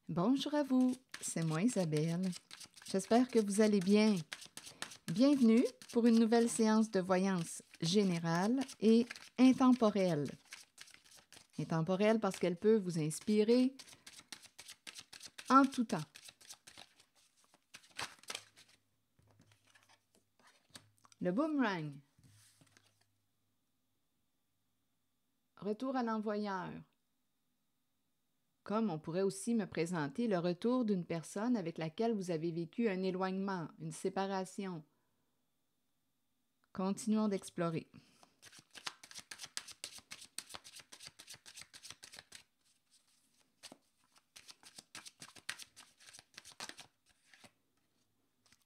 Bonjour à vous, c'est moi Isabelle. J'espère que vous allez bien. Bienvenue pour une nouvelle séance de voyance générale et intemporelle. Intemporelle parce qu'elle peut vous inspirer en tout temps. Le boomerang. Retour à l'envoyeur. Comme on pourrait aussi me présenter le retour d'une personne avec laquelle vous avez vécu un éloignement, une séparation. Continuons d'explorer.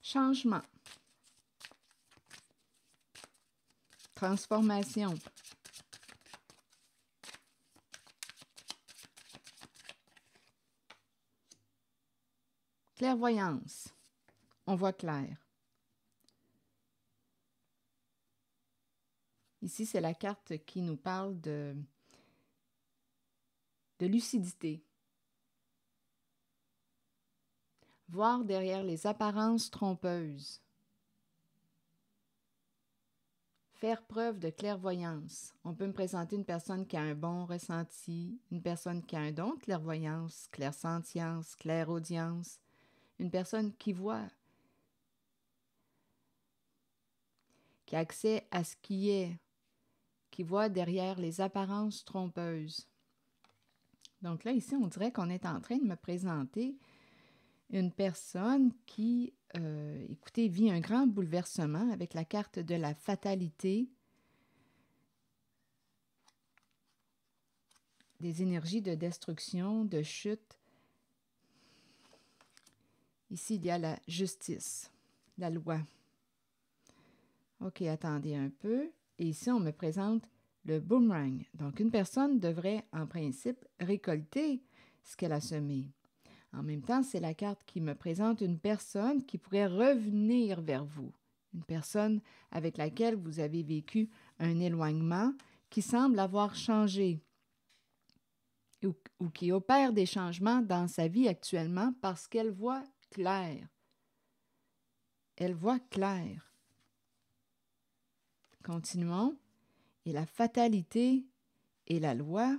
Changement. Transformation. Clairvoyance. On voit clair. Ici, c'est la carte qui nous parle de lucidité. Voir derrière les apparences trompeuses. Faire preuve de clairvoyance. On peut me présenter une personne qui a un bon ressenti, une personne qui a un don de clairvoyance, clairsentience, clairaudience, une personne qui voit, qui a accès à ce qui est, qui voit derrière les apparences trompeuses. Donc là, ici, on dirait qu'on est en train de me présenter une personne qui, écoutez, vit un grand bouleversement avec la carte de la fatalité, des énergies de destruction, de chute. Ici, il y a la justice, la loi. OK, attendez un peu. Et ici, on me présente le boomerang. Donc, une personne devrait, en principe, récolter ce qu'elle a semé. En même temps, c'est la carte qui me présente une personne qui pourrait revenir vers vous. Une personne avec laquelle vous avez vécu un éloignement qui semble avoir changé ou qui opère des changements dans sa vie actuellement parce qu'elle voit clair. Elle voit clair. Continuons. Et la fatalité et la loi.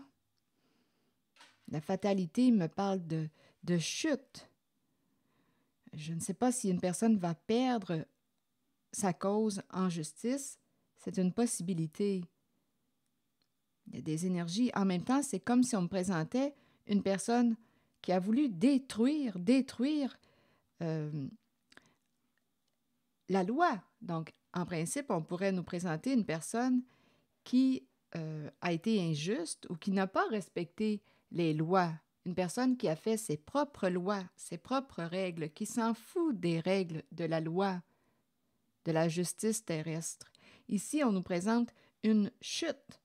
La fatalité me parle de chute. Je ne sais pas si une personne va perdre sa cause en justice. C'est une possibilité. Il y a des énergies. En même temps, c'est comme si on me présentait une personne qui a voulu détruire la loi. Donc, en principe, on pourrait nous présenter une personne qui a été injuste ou qui n'a pas respecté les lois. Une personne qui a fait ses propres lois, ses propres règles, qui s'en fout des règles de la loi, de la justice terrestre. Ici, on nous présente une chute.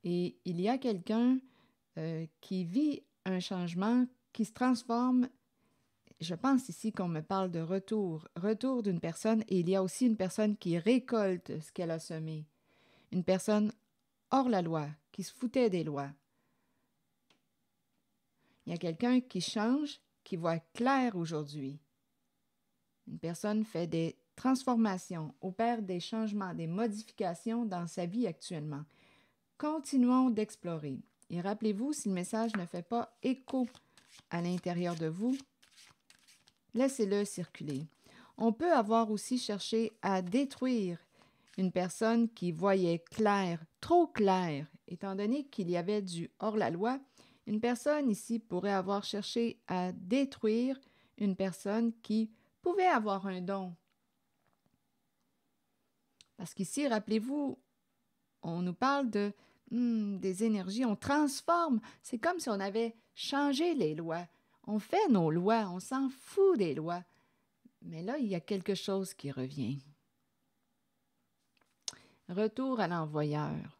Et il y a quelqu'un qui vit un changement, qui se transforme. Je pense ici qu'on me parle de retour d'une personne, et il y a aussi une personne qui récolte ce qu'elle a semé. Une personne hors la loi, qui se foutait des lois. Il y a quelqu'un qui change, qui voit clair aujourd'hui. Une personne fait des transformations, opère des changements, des modifications dans sa vie actuellement. Continuons d'explorer. Et rappelez-vous, si le message ne fait pas écho à l'intérieur de vous, laissez-le circuler. On peut avoir aussi cherché à détruire une personne qui voyait clair, trop clair, étant donné qu'il y avait du hors-la-loi. Une personne ici pourrait avoir cherché à détruire une personne qui pouvait avoir un don. Parce qu'ici, rappelez-vous, on nous parle des énergies, on transforme. C'est comme si on avait changé les lois. On fait nos lois, on s'en fout des lois. Mais là, il y a quelque chose qui revient. Retour à l'envoyeur.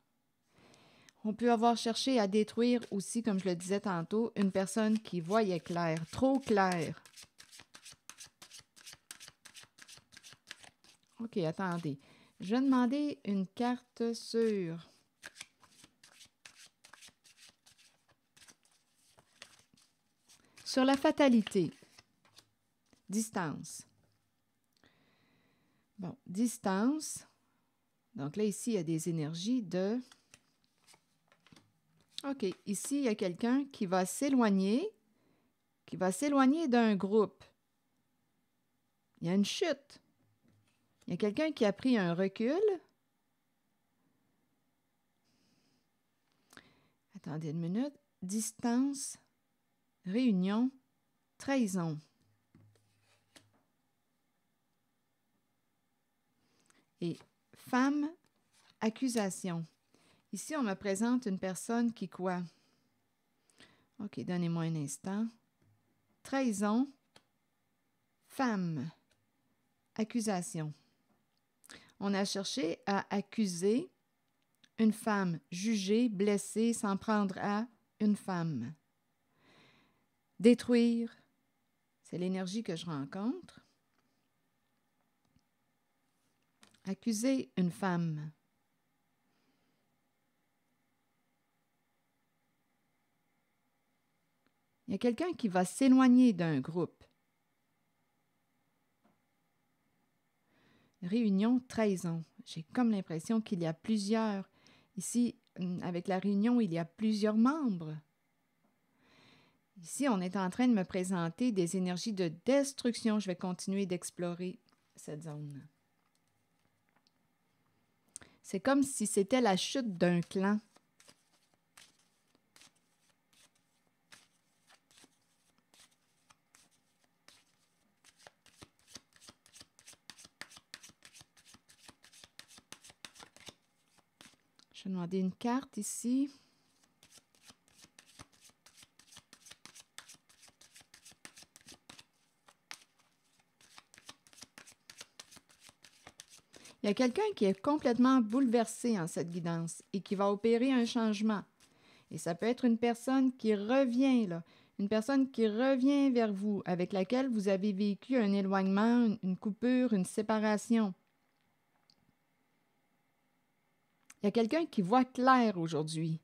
On peut avoir cherché à détruire aussi, comme je le disais tantôt, une personne qui voyait clair, trop clair. OK, attendez. Je vais demander une carte sur Sur la fatalité, distance. Bon, distance. Donc là, ici, il y a des énergies de... OK, ici, il y a quelqu'un qui va s'éloigner d'un groupe. Il y a une chute. Il y a quelqu'un qui a pris un recul. Attendez une minute. Distance, réunion, trahison. Et femme, accusation. Ici, on me présente une personne qui quoi? OK, donnez-moi un instant. Trahison, femme, accusation. On a cherché à accuser une femme, juger, blesser, s'en prendre à une femme. Détruire, c'est l'énergie que je rencontre. Accuser une femme. Il y a quelqu'un qui va s'éloigner d'un groupe. Réunion, trahison. J'ai comme l'impression qu'il y a plusieurs. Ici, avec la réunion, il y a plusieurs membres. Ici, on est en train de me présenter des énergies de destruction. Je vais continuer d'explorer cette zone. C'est comme si c'était la chute d'un clan. Je vais demander une carte ici. Il y a quelqu'un qui est complètement bouleversé en cette guidance et qui va opérer un changement. Et ça peut être une personne qui revient, là, une personne qui revient vers vous, avec laquelle vous avez vécu un éloignement, une coupure, une séparation. Il y a quelqu'un qui voit clair aujourd'hui,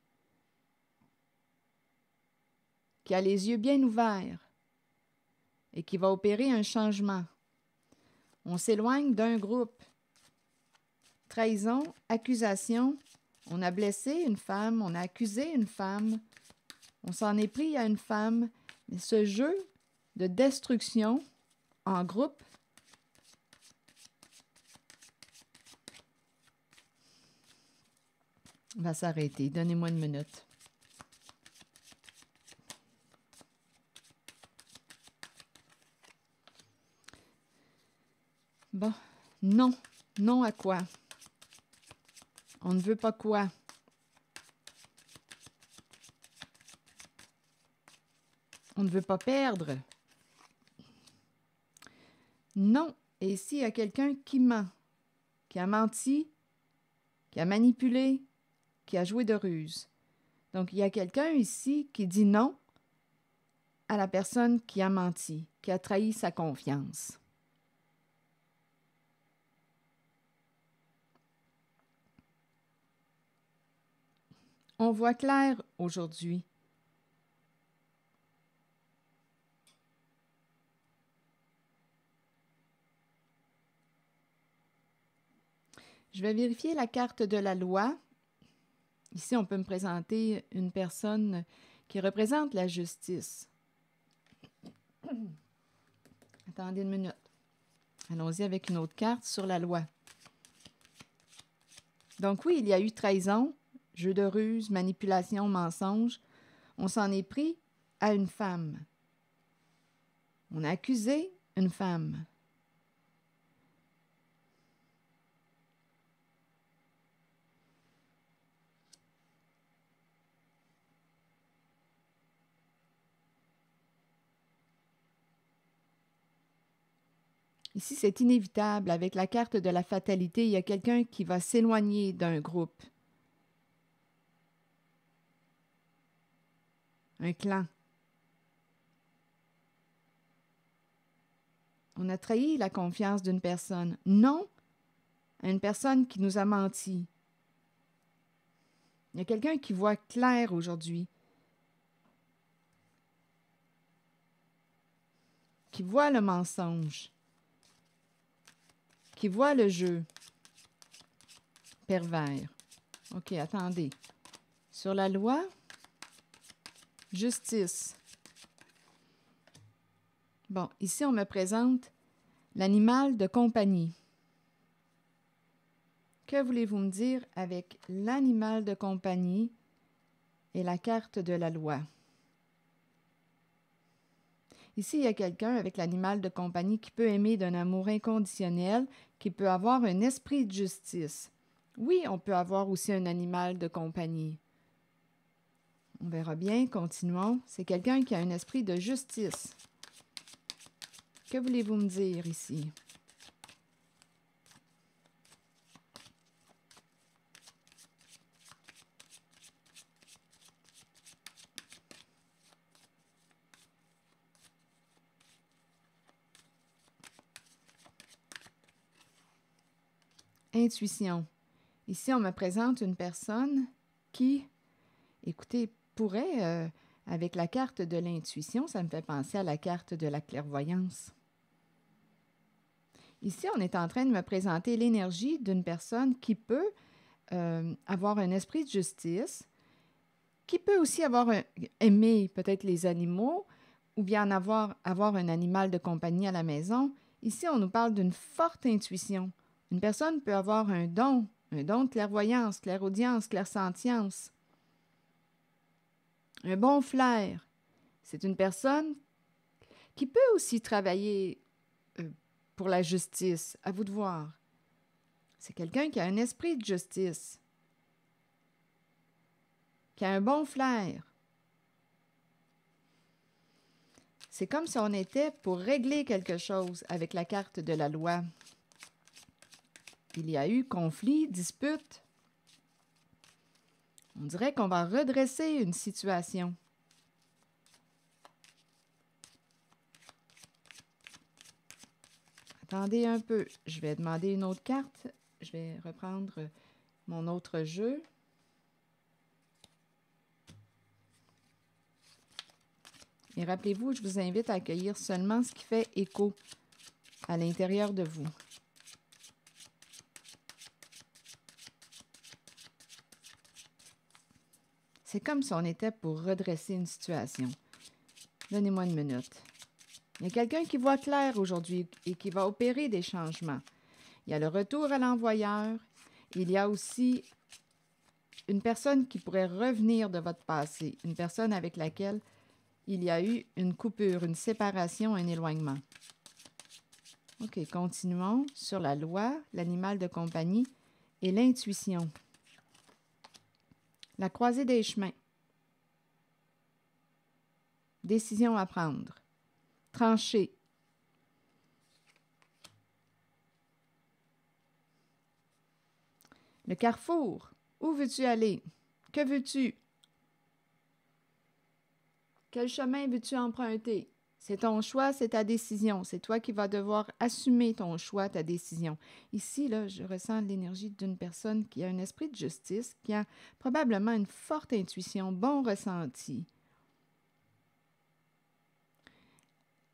qui a les yeux bien ouverts et qui va opérer un changement. On s'éloigne d'un groupe. Trahison, accusation, on a blessé une femme, on a accusé une femme, on s'en est pris à une femme, mais ce jeu de destruction en groupe va s'arrêter. Donnez-moi une minute. Bon, non. Non à quoi? On ne veut pas quoi? On ne veut pas perdre. Non. Et ici, il y a quelqu'un qui ment, qui a menti, qui a manipulé, qui a joué de ruse. Donc, il y a quelqu'un ici qui dit non à la personne qui a menti, qui a trahi sa confiance. On voit clair aujourd'hui. Je vais vérifier la carte de la loi. Ici, on peut me présenter une personne qui représente la justice. Attendez une minute. Allons-y avec une autre carte sur la loi. Donc oui, il y a eu trahison, jeu de ruse, manipulation, mensonge. On s'en est pris à une femme. On a accusé une femme. Ici, c'est inévitable. Avec la carte de la fatalité, il y a quelqu'un qui va s'éloigner d'un groupe. Un clan. On a trahi la confiance d'une personne. Non à une personne qui nous a menti. Il y a quelqu'un qui voit clair aujourd'hui. qui voit le mensonge, qui voit le jeu pervers. OK, attendez. Sur la loi, justice. Bon, ici, on me présente l'animal de compagnie. Que voulez-vous me dire avec l'animal de compagnie et la carte de la loi? Ici, il y a quelqu'un avec l'animal de compagnie qui peut aimer d'un amour inconditionnel, qui peut avoir un esprit de justice. Oui, on peut avoir aussi un animal de compagnie. On verra bien, continuons. C'est quelqu'un qui a un esprit de justice. Que voulez-vous me dire ici? Intuition. Ici, on me présente une personne qui, écoutez, pourrait, avec la carte de l'intuition, ça me fait penser à la carte de la clairvoyance. Ici, on est en train de me présenter l'énergie d'une personne qui peut avoir un esprit de justice, qui peut aussi aimer peut-être les animaux ou bien avoir un animal de compagnie à la maison. Ici, on nous parle d'une forte intuition. Une personne peut avoir un don de clairvoyance, clairaudience, clairsentience, un bon flair. C'est une personne qui peut aussi travailler pour la justice. À vous de voir. C'est quelqu'un qui a un esprit de justice, qui a un bon flair. C'est comme si on était pour régler quelque chose avec la carte de la loi. Il y a eu conflit, dispute. On dirait qu'on va redresser une situation. Attendez un peu, je vais demander une autre carte. Je vais reprendre mon autre jeu. Et rappelez-vous, je vous invite à accueillir seulement ce qui fait écho à l'intérieur de vous. C'est comme si on était pour redresser une situation. Donnez-moi une minute. Il y a quelqu'un qui voit clair aujourd'hui et qui va opérer des changements. Il y a le retour à l'envoyeur. Il y a aussi une personne qui pourrait revenir de votre passé, une personne avec laquelle il y a eu une coupure, une séparation, un éloignement. OK, continuons sur la loi, l'animal de compagnie et l'intuition. La croisée des chemins. Décision à prendre. Trancher. Le carrefour. Où veux-tu aller? Que veux-tu? Quel chemin veux-tu emprunter? C'est ton choix, c'est ta décision. C'est toi qui vas devoir assumer ton choix, ta décision. Ici, là, je ressens l'énergie d'une personne qui a un esprit de justice, qui a probablement une forte intuition, bon ressenti.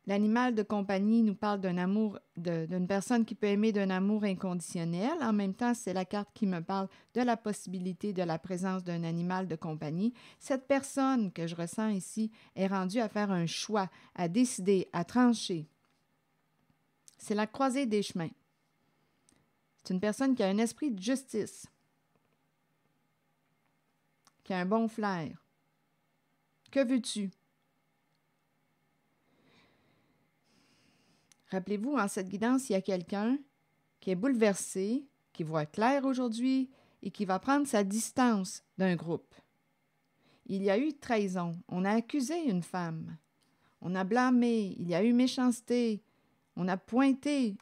L'animal de compagnie nous parle d'un amour, d'une personne qui peut aimer d'un amour inconditionnel. En même temps, c'est la carte qui me parle de la possibilité de la présence d'un animal de compagnie. Cette personne que je ressens ici est rendue à faire un choix, à décider, à trancher. C'est la croisée des chemins. C'est une personne qui a un esprit de justice, qui a un bon flair. Que veux-tu? Rappelez-vous, en cette guidance, il y a quelqu'un qui est bouleversé, qui voit clair aujourd'hui et qui va prendre sa distance d'un groupe. Il y a eu trahison. On a accusé une femme. On a blâmé. Il y a eu méchanceté. On a pointé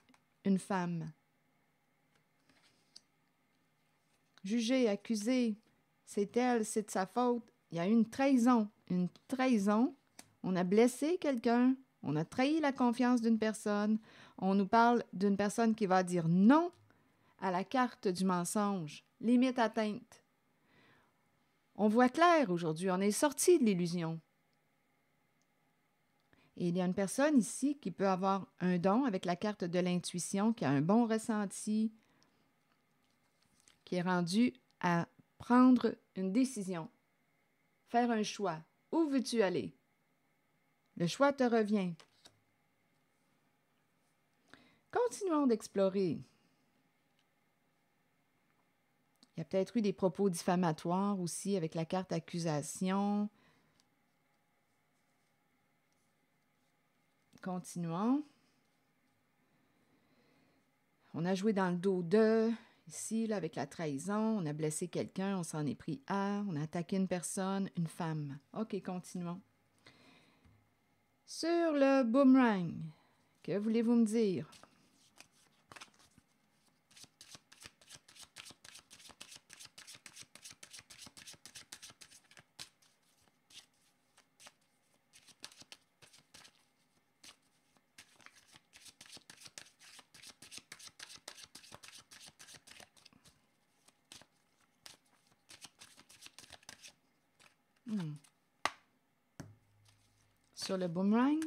une femme. Jugé, accusé. C'est elle, c'est de sa faute. Il y a eu une trahison. Une trahison. On a blessé quelqu'un. On a trahi la confiance d'une personne. On nous parle d'une personne qui va dire non à la carte du mensonge. Limite atteinte. On voit clair aujourd'hui. On est sorti de l'illusion. Et il y a une personne ici qui peut avoir un don avec la carte de l'intuition, qui a un bon ressenti, qui est rendu à prendre une décision, faire un choix. Où veux-tu aller? Le choix te revient. Continuons d'explorer. Il y a peut-être eu des propos diffamatoires aussi avec la carte accusation. Continuons. On a joué dans le dos de, ici, là, avec la trahison. On a blessé quelqu'un, on s'en est pris à. On a attaqué une personne, une femme. OK, continuons. Sur le boomerang, que voulez-vous me dire? Sur le boomerang,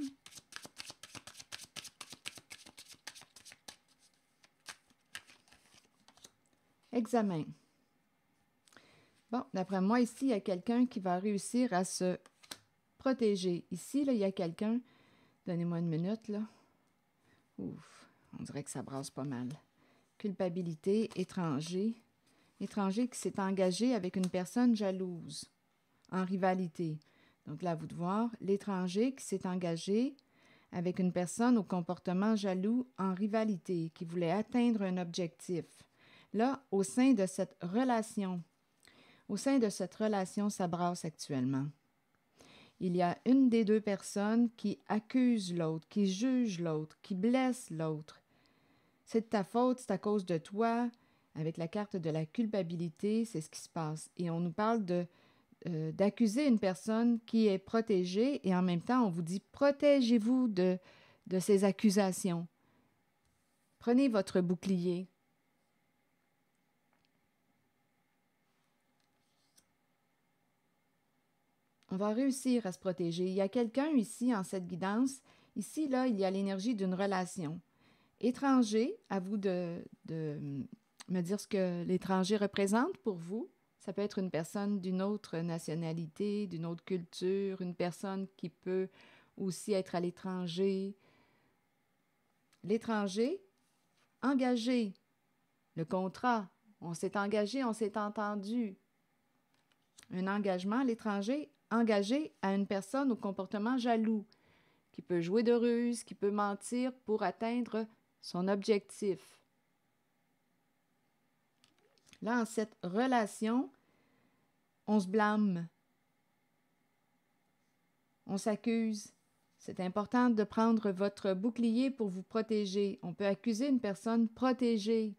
examen. Bon, d'après moi, ici, il y a quelqu'un qui va réussir à se protéger. Ici, là, il y a quelqu'un, donnez-moi une minute, là. Ouf, on dirait que ça brasse pas mal. Culpabilité, étranger. Étranger qui s'est engagé avec une personne jalouse, en rivalité. Donc là, à vous de voir, l'étranger qui s'est engagé avec une personne au comportement jaloux en rivalité, qui voulait atteindre un objectif. Là, au sein de cette relation, ça brasse actuellement. Il y a une des deux personnes qui accuse l'autre, qui juge l'autre, qui blesse l'autre. C'est de ta faute, c'est à cause de toi. Avec la carte de la culpabilité, c'est ce qui se passe. Et on nous parle d'accuser une personne qui est protégée et en même temps, on vous dit protégez-vous de ces accusations. Prenez votre bouclier. On va réussir à se protéger. Il y a quelqu'un ici, en cette guidance. Ici, là, il y a l'énergie d'une relation. Étranger, à vous de me dire ce que l'étranger représente pour vous. Ça peut être une personne d'une autre nationalité, d'une autre culture, une personne qui peut aussi être à l'étranger. L'étranger, engagé. Le contrat, on s'est engagé, on s'est entendu. Un engagement, l'étranger, engagé à une personne au comportement jaloux, qui peut jouer de ruse, qui peut mentir pour atteindre son objectif. Là, en cette relation, on se blâme, on s'accuse. C'est important de prendre votre bouclier pour vous protéger. On peut accuser une personne protégée.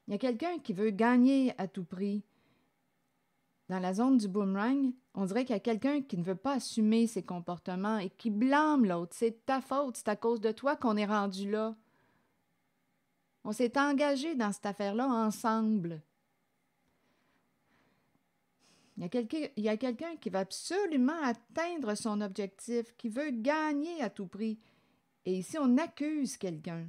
Il y a quelqu'un qui veut gagner à tout prix. Dans la zone du boomerang, on dirait qu'il y a quelqu'un qui ne veut pas assumer ses comportements et qui blâme l'autre. C'est ta faute, c'est à cause de toi qu'on est rendu là. On s'est engagé dans cette affaire-là ensemble. Il y a quelqu'un qui va absolument atteindre son objectif, qui veut gagner à tout prix. Et ici, on accuse quelqu'un.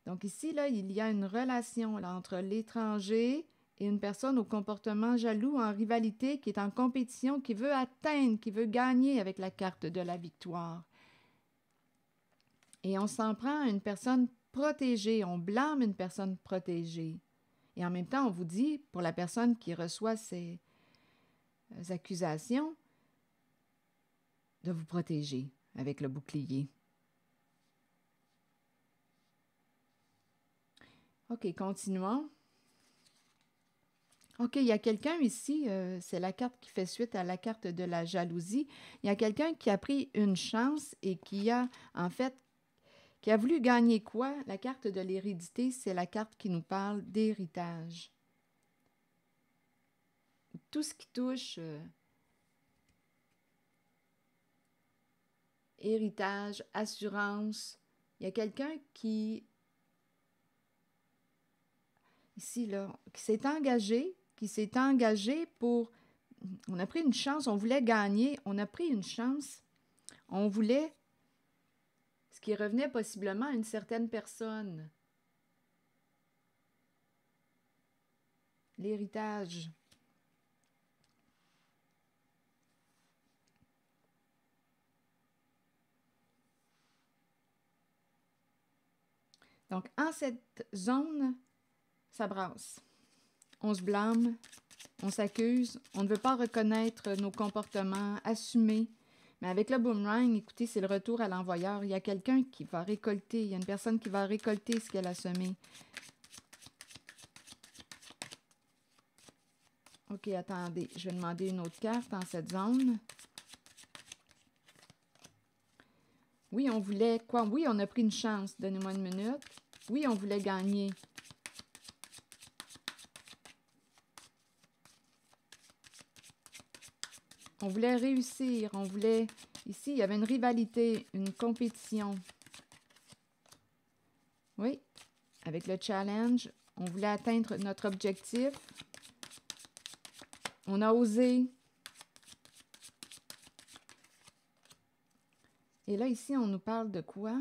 Donc ici, là, il y a une relation là, entre l'étranger et une personne au comportement jaloux, en rivalité, qui est en compétition, qui veut atteindre, qui veut gagner avec la carte de la victoire. Et on s'en prend à une personne protégée, on blâme une personne protégée. Et en même temps, on vous dit, pour la personne qui reçoit ces accusations, de vous protéger avec le bouclier. OK, continuons. OK, il y a quelqu'un ici, c'est la carte qui fait suite à la carte de la jalousie. Il y a quelqu'un qui a pris une chance et qui a, en fait, qui a voulu gagner quoi? La carte de l'hérédité, c'est la carte qui nous parle d'héritage. Tout ce qui touche héritage, assurance. Il y a quelqu'un qui, ici, là, qui s'est engagé pour on a pris une chance, on voulait gagner, on a pris une chance, on voulait ce qui revenait possiblement à une certaine personne. L'héritage. Donc, en cette zone, ça brasse. On se blâme, on s'accuse, on ne veut pas reconnaître nos comportements, assumer. Mais avec le boomerang, écoutez, c'est le retour à l'envoyeur. Il y a quelqu'un qui va récolter, il y a une personne qui va récolter ce qu'elle a semé. OK, attendez, je vais demander une autre carte dans cette zone. Oui, on voulait quoi? Oui, on a pris une chance. Donnez-moi une minute. Oui, on voulait gagner. On voulait réussir, on voulait... Ici, il y avait une rivalité, une compétition. Oui, avec le challenge, on voulait atteindre notre objectif. On a osé. Et là, ici, on nous parle de quoi?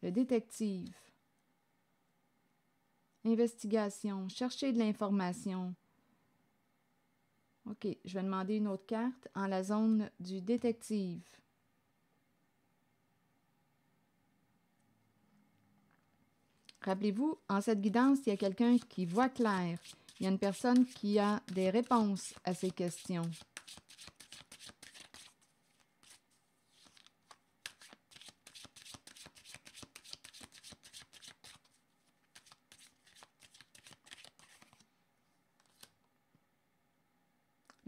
Le détective. Investigation, chercher de l'information. OK, je vais demander une autre carte en la zone du détective. Rappelez-vous, en cette guidance, il y a quelqu'un qui voit clair. Il y a une personne qui a des réponses à ces questions.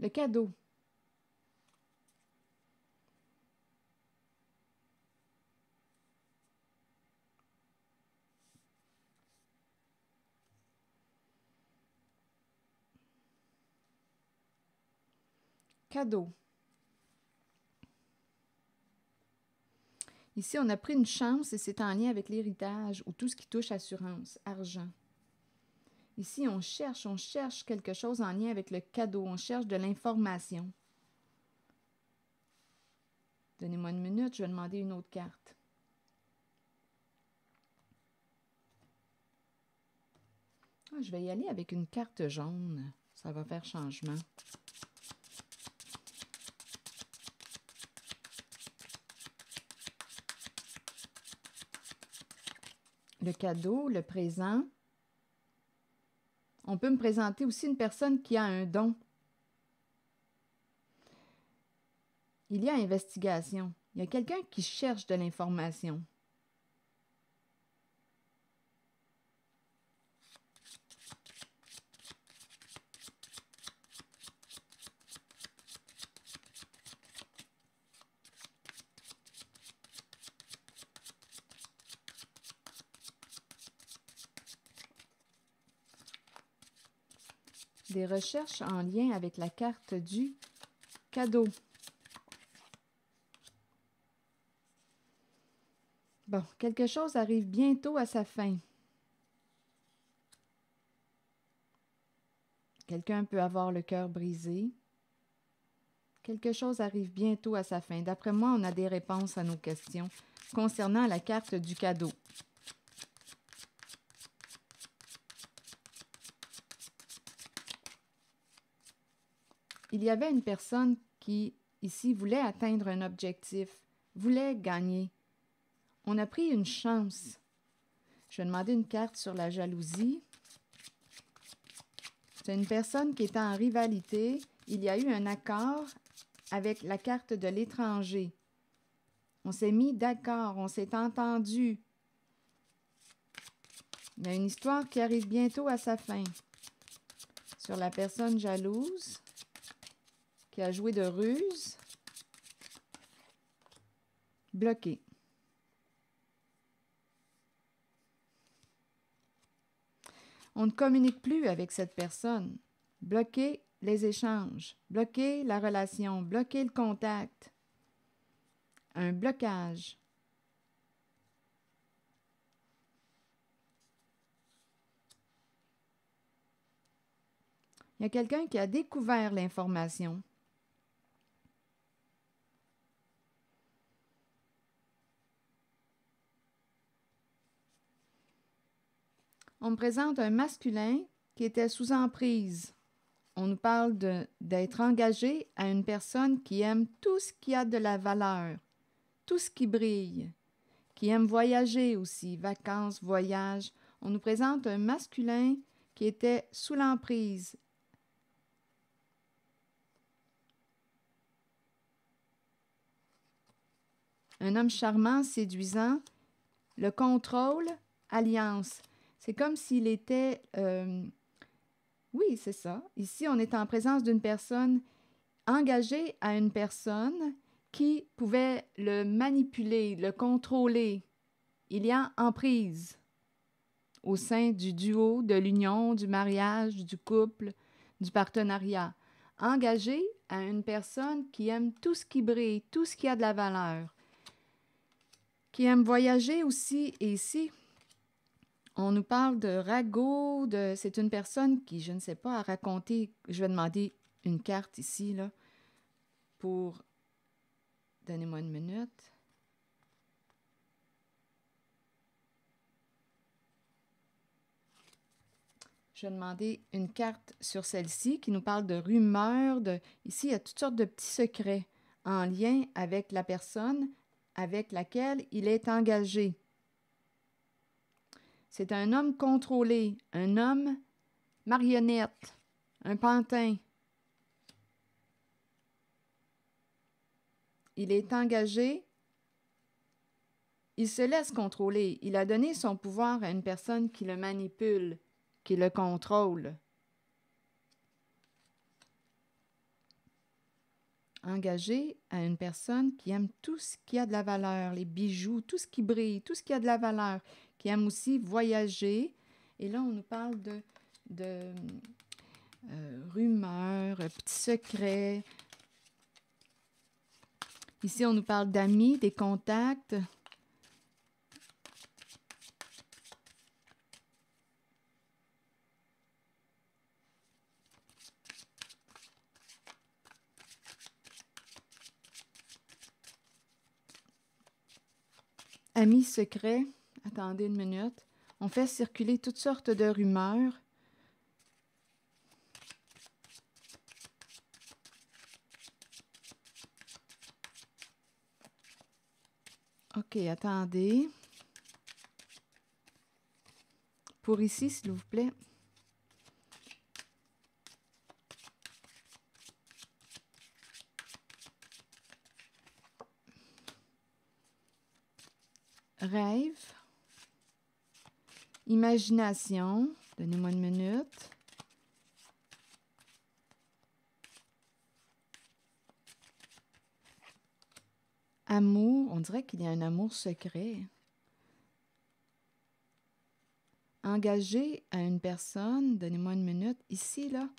Le cadeau. Cadeau. Ici, on a pris une chance et c'est en lien avec l'héritage ou tout ce qui touche assurance, argent. Ici, on cherche quelque chose en lien avec le cadeau, on cherche de l'information. Donnez-moi une minute, je vais demander une autre carte. Ah, je vais y aller avec une carte jaune, ça va faire changement. Le cadeau, le présent. On peut me présenter aussi une personne qui a un don. Il y a investigation. Il y a quelqu'un qui cherche de l'information. Des recherches en lien avec la carte du cadeau. Bon, quelque chose arrive bientôt à sa fin. Quelqu'un peut avoir le cœur brisé. Quelque chose arrive bientôt à sa fin. D'après moi, on a des réponses à nos questions concernant la carte du cadeau. Il y avait une personne qui, ici, voulait atteindre un objectif, voulait gagner. On a pris une chance. Je vais demander une carte sur la jalousie. C'est une personne qui était en rivalité. Il y a eu un accord avec la carte de l'étranger. On s'est mis d'accord, on s'est entendu. Il y a une histoire qui arrive bientôt à sa fin. Sur la personne jalouse qui a joué de ruse. Bloqué. On ne communique plus avec cette personne. Bloquer les échanges, bloquer la relation, bloquer le contact. Un blocage. Il y a quelqu'un qui a découvert l'information. On me présente un masculin qui était sous emprise. On nous parle d'être engagé à une personne qui aime tout ce qui a de la valeur, tout ce qui brille, qui aime voyager aussi, vacances, voyages. On nous présente un masculin qui était sous l'emprise. Un homme charmant, séduisant, le contrôle, alliance. C'est comme s'il était... oui, c'est ça. Ici, on est en présence d'une personne engagée à une personne qui pouvait le manipuler, le contrôler. Il y a emprise au sein du duo, de l'union, du mariage, du couple, du partenariat. Engagé à une personne qui aime tout ce qui brille, tout ce qui a de la valeur, qui aime voyager aussi. Et ici, on nous parle de ragot, c'est une personne qui, je ne sais pas, a raconté. Je vais demander une carte ici, là, pour... Donnez-moi une minute. Je vais demander une carte sur celle-ci qui nous parle de rumeurs. Ici, il y a toutes sortes de petits secrets en lien avec la personne avec laquelle il est engagé. C'est un homme contrôlé, un homme marionnette, un pantin. Il est engagé, il se laisse contrôler. Il a donné son pouvoir à une personne qui le manipule, qui le contrôle. Engagé à une personne qui aime tout ce qui a de la valeur, les bijoux, tout ce qui brille, tout ce qui a de la valeur, qui aime aussi voyager. Et là, on nous parle de rumeurs, petits secrets. Ici, on nous parle d'amis, des contacts. Amis secrets. Attendez une minute. On fait circuler toutes sortes de rumeurs. OK, attendez. Pour ici, s'il vous plaît. Rêve. Imagination. Donnez-moi une minute. Amour. On dirait qu'il y a un amour secret. Engagé à une personne. Donnez-moi une minute. Ici, là,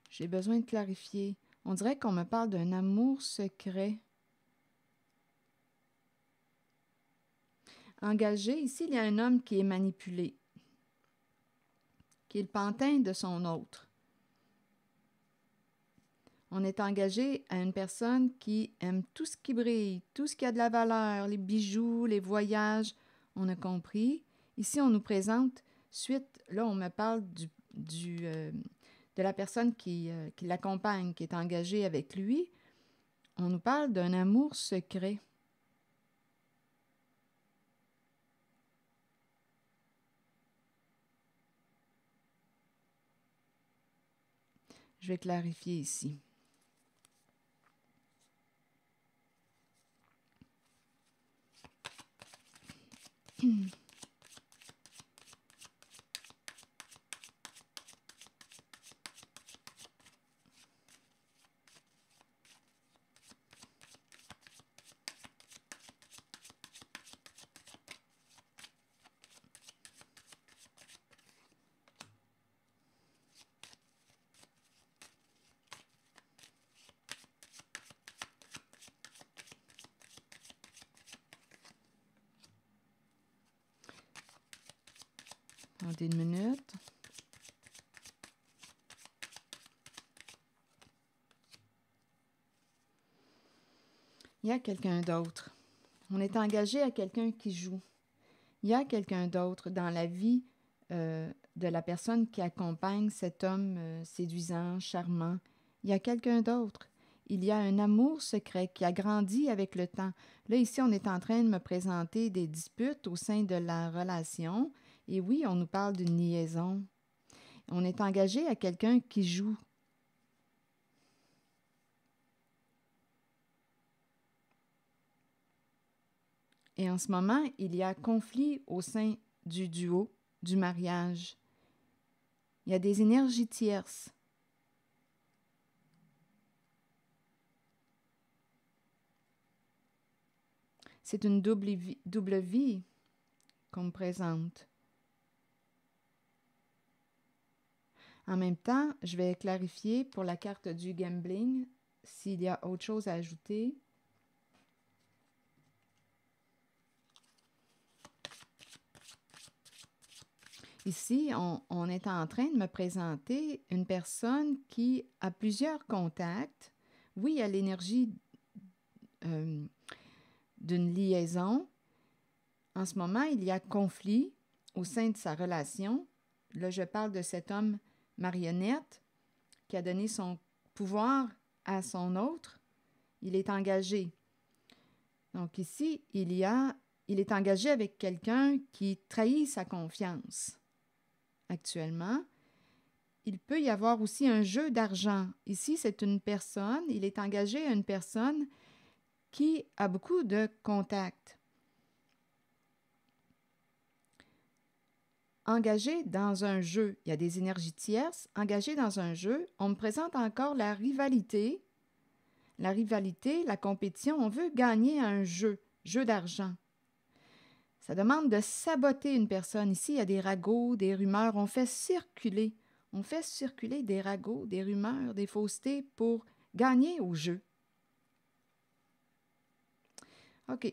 j'ai besoin de clarifier. On dirait qu'on me parle d'un amour secret. Engagé, ici, il y a un homme qui est manipulé, qui est le pantin de son autre. On est engagé à une personne qui aime tout ce qui brille, tout ce qui a de la valeur, les bijoux, les voyages. On a compris. Ici, on nous présente, suite, là, on me parle de la personne qui l'accompagne, qui est engagée avec lui. On nous parle d'un amour secret. Je vais clarifier ici. Attendez une minute. Il y a quelqu'un d'autre. On est engagé à quelqu'un qui joue. Il y a quelqu'un d'autre dans la vie de la personne qui accompagne cet homme séduisant, charmant. Il y a quelqu'un d'autre. Il y a un amour secret qui a grandi avec le temps. Là, ici, on est en train de me présenter des disputes au sein de la relation. Et oui, on nous parle d'une liaison. On est engagé à quelqu'un qui joue. Et en ce moment, il y a conflit au sein du duo, du mariage. Il y a des énergies tierces. C'est une double vie qu'on me présente. En même temps, je vais clarifier pour la carte du gambling s'il y a autre chose à ajouter. Ici, on est en train de me présenter une personne qui a plusieurs contacts. Oui, il y a l'énergie d'une liaison. En ce moment, il y a conflit au sein de sa relation. Là, je parle de cet homme marionnette qui a donné son pouvoir à son autre. Il est engagé. Donc ici, il est engagé avec quelqu'un qui trahit sa confiance. Actuellement, il peut y avoir aussi un jeu d'argent. Ici, c'est une personne, il est engagé à une personne qui a beaucoup de contacts. Engagé dans un jeu, il y a des énergies tierces. Engagé dans un jeu, on me présente encore la rivalité. La rivalité, la compétition, on veut gagner un jeu d'argent. Ça demande de saboter une personne. Ici, il y a des ragots, des rumeurs. On fait circuler des ragots, des rumeurs, des faussetés pour gagner au jeu. OK.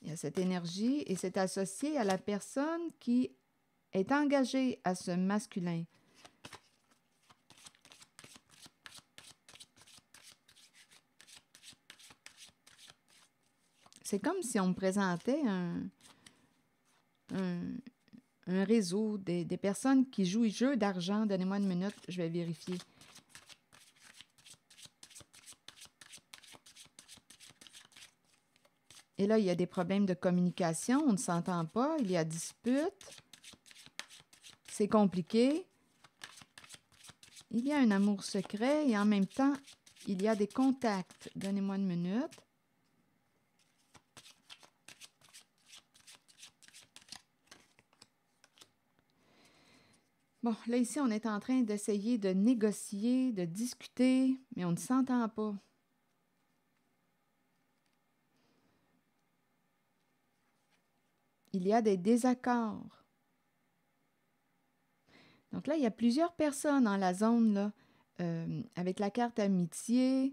Il y a cette énergie et c'est associé à la personne qui est engagée à ce masculin. C'est comme si on me présentait un réseau, des personnes qui jouent jeu d'argent. Donnez-moi une minute, je vais vérifier. Et là, il y a des problèmes de communication, on ne s'entend pas, il y a dispute, c'est compliqué. Il y a un amour secret et en même temps, il y a des contacts. Donnez-moi une minute. Bon, là, ici, on est en train d'essayer de négocier, de discuter, mais on ne s'entend pas. Il y a des désaccords. Donc là, il y a plusieurs personnes dans la zone, là, avec la carte amitié.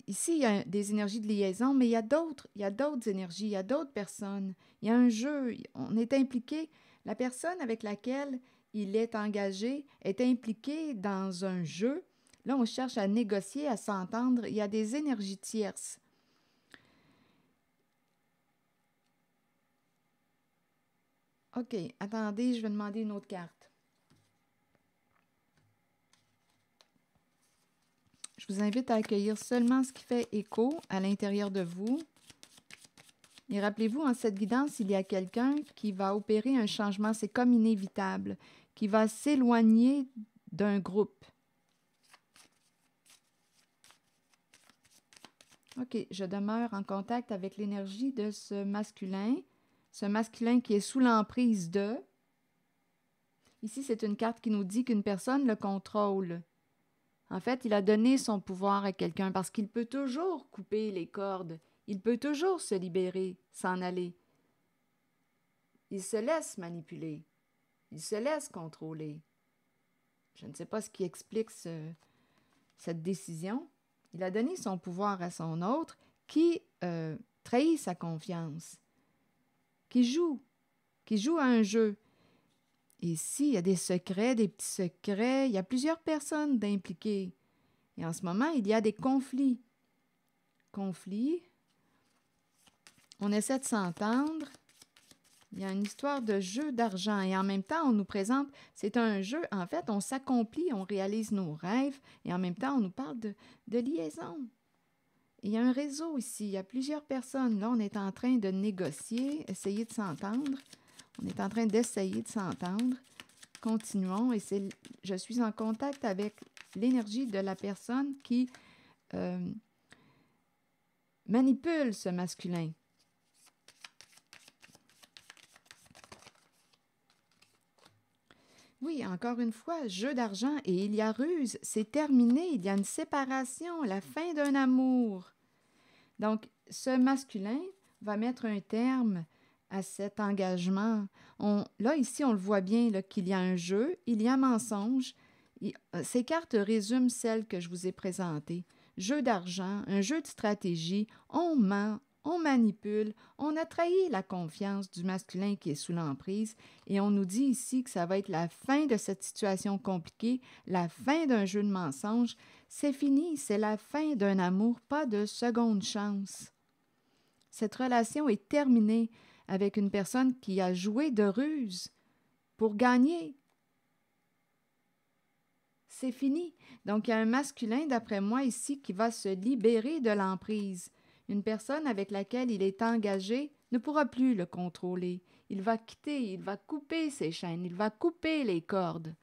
Ici, il y a des énergies de liaison, mais il y a d'autres énergies, il y a d'autres personnes. Il y a un jeu, on est impliqué. La personne avec laquelle il est engagé est impliquée dans un jeu. Là, on cherche à négocier, à s'entendre. Il y a des énergies tierces. OK, attendez, je vais demander une autre carte. Je vous invite à accueillir seulement ce qui fait écho à l'intérieur de vous. Et rappelez-vous, en cette guidance, il y a quelqu'un qui va opérer un changement, c'est comme inévitable, qui va s'éloigner d'un groupe. OK, je demeure en contact avec l'énergie de ce masculin qui est sous l'emprise de. Ici, c'est une carte qui nous dit qu'une personne le contrôle. En fait, il a donné son pouvoir à quelqu'un parce qu'il peut toujours couper les cordes. Il peut toujours se libérer, s'en aller. Il se laisse manipuler. Il se laisse contrôler. Je ne sais pas ce qui explique cette décision. Il a donné son pouvoir à son autre qui trahit sa confiance, qui joue à un jeu. Et ici, il y a des secrets, des petits secrets. Il y a plusieurs personnes d'impliquées. Et en ce moment, il y a des conflits. Conflits. on essaie de s'entendre. Il y a une histoire de jeu d'argent et en même temps, on nous présente, c'est un jeu, en fait, on s'accomplit, on réalise nos rêves et en même temps, on nous parle de liaison. Il y a un réseau ici, il y a plusieurs personnes. Là, on est en train de négocier, essayer de s'entendre. On est en train d'essayer de s'entendre. Continuons et je suis en contact avec l'énergie de la personne qui manipule ce masculin. Oui, encore une fois, jeu d'argent et il y a ruse, c'est terminé, il y a une séparation, la fin d'un amour. Donc, ce masculin va mettre un terme à cet engagement. Là, ici, on le voit bien qu'il y a un jeu, il y a mensonge. Ces cartes résument celles que je vous ai présentées. Jeu d'argent, un jeu de stratégie, on ment, on manipule, on a trahi la confiance du masculin qui est sous l'emprise et on nous dit ici que ça va être la fin de cette situation compliquée, la fin d'un jeu de mensonge. C'est fini, c'est la fin d'un amour, pas de seconde chance. Cette relation est terminée avec une personne qui a joué de ruse pour gagner. C'est fini. Donc, il y a un masculin, d'après moi, ici, qui va se libérer de l'emprise. Une personne avec laquelle il est engagé ne pourra plus le contrôler. Il va quitter, il va couper ses chaînes, il va couper les cordes.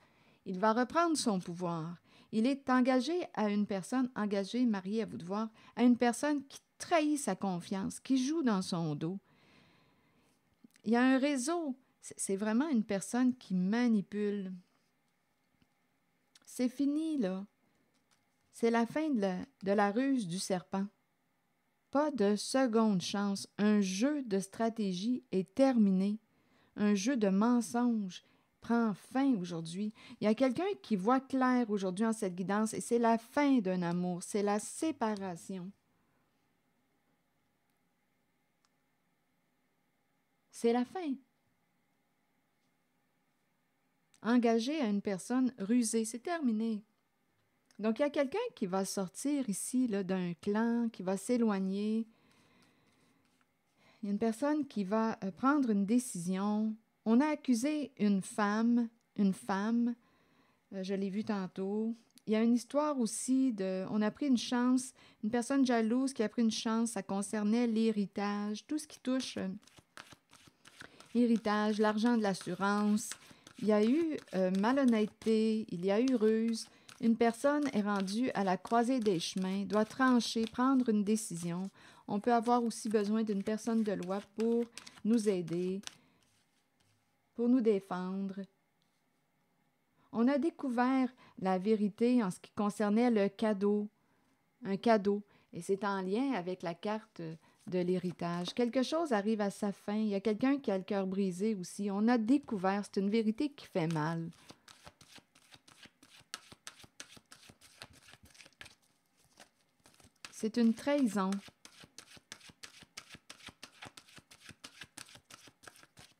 Il va reprendre son pouvoir. Il est engagé à une personne, engagé, marié, à vous de voir, à une personne qui trahit sa confiance, qui joue dans son dos. Il y a un réseau. C'est vraiment une personne qui manipule. C'est fini, là. C'est la fin de la ruse du serpent. Pas de seconde chance. Un jeu de stratégie est terminé. Un jeu de mensonges prend fin aujourd'hui. Il y a quelqu'un qui voit clair aujourd'hui en cette guidance et c'est la fin d'un amour, c'est la séparation. C'est la fin. Engagé à une personne rusée, c'est terminé. Donc, il y a quelqu'un qui va sortir ici là, d'un clan, qui va s'éloigner. Il y a une personne qui va prendre une décision. On a accusé une femme, je l'ai vu tantôt. Il y a une histoire aussi on a pris une chance, une personne jalouse qui a pris une chance, ça concernait l'héritage, tout ce qui touche l'héritage, l'argent de l'assurance. Il y a eu malhonnêteté, il y a eu ruse. Une personne est rendue à la croisée des chemins, doit trancher, prendre une décision. On peut avoir aussi besoin d'une personne de loi pour nous aider, pour nous défendre. On a découvert la vérité en ce qui concernait le cadeau, un cadeau, et c'est en lien avec la carte de l'héritage. Quelque chose arrive à sa fin, il y a quelqu'un qui a le cœur brisé aussi. On a découvert, c'est une vérité qui fait mal. C'est une trahison.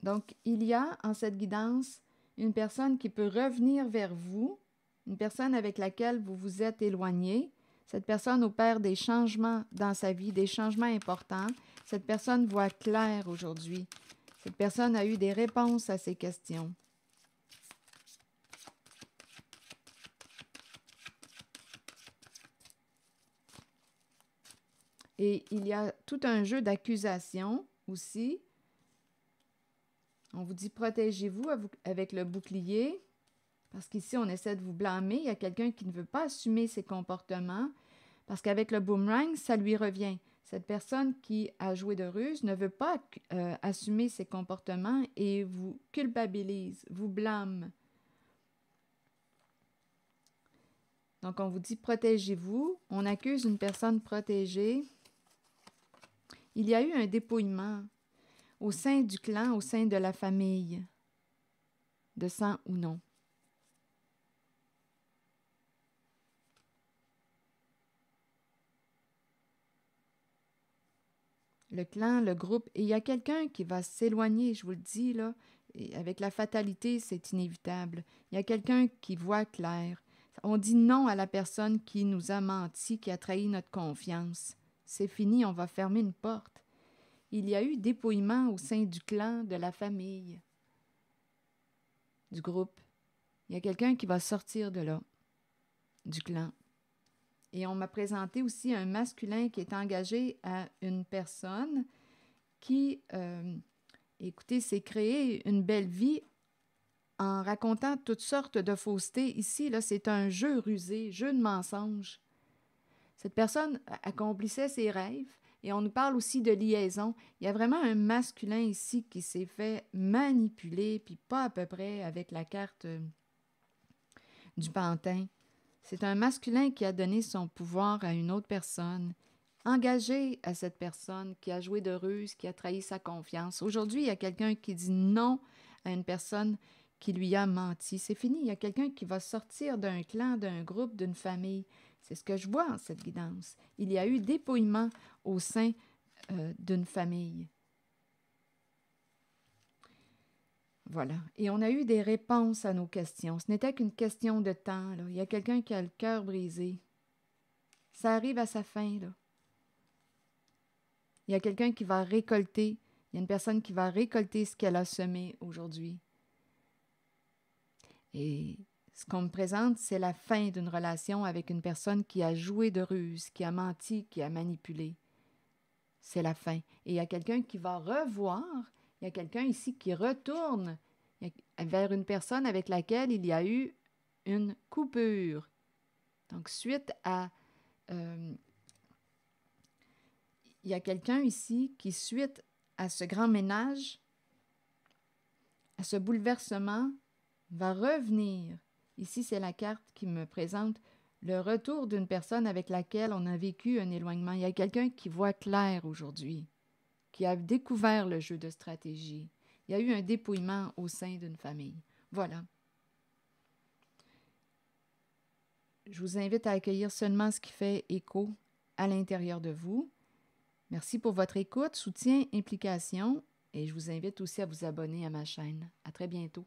Donc, il y a en cette guidance une personne qui peut revenir vers vous, une personne avec laquelle vous vous êtes éloigné. Cette personne opère des changements dans sa vie, des changements importants. Cette personne voit clair aujourd'hui. Cette personne a eu des réponses à ses questions. Et il y a tout un jeu d'accusations aussi. On vous dit protégez-vous avec le bouclier, parce qu'ici on essaie de vous blâmer. Il y a quelqu'un qui ne veut pas assumer ses comportements, parce qu'avec le boomerang, ça lui revient. Cette personne qui a joué de ruse ne veut pas assumer ses comportements et vous culpabilise, vous blâme. Donc on vous dit protégez-vous. On accuse une personne protégée. Il y a eu un dépouillement au sein du clan, au sein de la famille, de sang ou non. Le clan, le groupe, et il y a quelqu'un qui va s'éloigner, je vous le dis, là, et avec la fatalité, c'est inévitable. Il y a quelqu'un qui voit clair. On dit non à la personne qui nous a menti, qui a trahi notre confiance. C'est fini, on va fermer une porte. il y a eu dépouillement au sein du clan, de la famille, du groupe. Il y a quelqu'un qui va sortir de là, du clan. Et on m'a présenté aussi un masculin qui est engagé à une personne qui, écoutez, s'est créé une belle vie en racontant toutes sortes de faussetés. Ici, là, c'est un jeu rusé, jeu de mensonges. Cette personne accomplissait ses rêves et on nous parle aussi de liaison. Il y a vraiment un masculin ici qui s'est fait manipuler, puis pas à peu près avec la carte du pantin. C'est un masculin qui a donné son pouvoir à une autre personne, engagé à cette personne, qui a joué de ruse, qui a trahi sa confiance. Aujourd'hui, il y a quelqu'un qui dit non à une personne qui lui a menti. C'est fini. Il y a quelqu'un qui va sortir d'un clan, d'un groupe, d'une famille. C'est ce que je vois en cette guidance. Il y a eu dépouillement au sein d'une famille. Voilà. Et on a eu des réponses à nos questions. Ce n'était qu'une question de temps, là. Il y a quelqu'un qui a le cœur brisé. Ça arrive à sa fin, là. Il y a quelqu'un qui va récolter. Il y a une personne qui va récolter ce qu'elle a semé aujourd'hui. Et ce qu'on me présente, c'est la fin d'une relation avec une personne qui a joué de ruse, qui a menti, qui a manipulé. C'est la fin. Et il y a quelqu'un qui va revoir, il y a quelqu'un ici qui retourne vers une personne avec laquelle il y a eu une coupure. Donc, suite à... il y a quelqu'un ici qui, suite à ce grand ménage, à ce bouleversement, va revenir. Ici, c'est la carte qui me présente le retour d'une personne avec laquelle on a vécu un éloignement. Il y a quelqu'un qui voit clair aujourd'hui, qui a découvert le jeu de stratégie. Il y a eu un dépouillement au sein d'une famille. Voilà. Je vous invite à accueillir seulement ce qui fait écho à l'intérieur de vous. Merci pour votre écoute, soutien, implication et je vous invite aussi à vous abonner à ma chaîne. À très bientôt.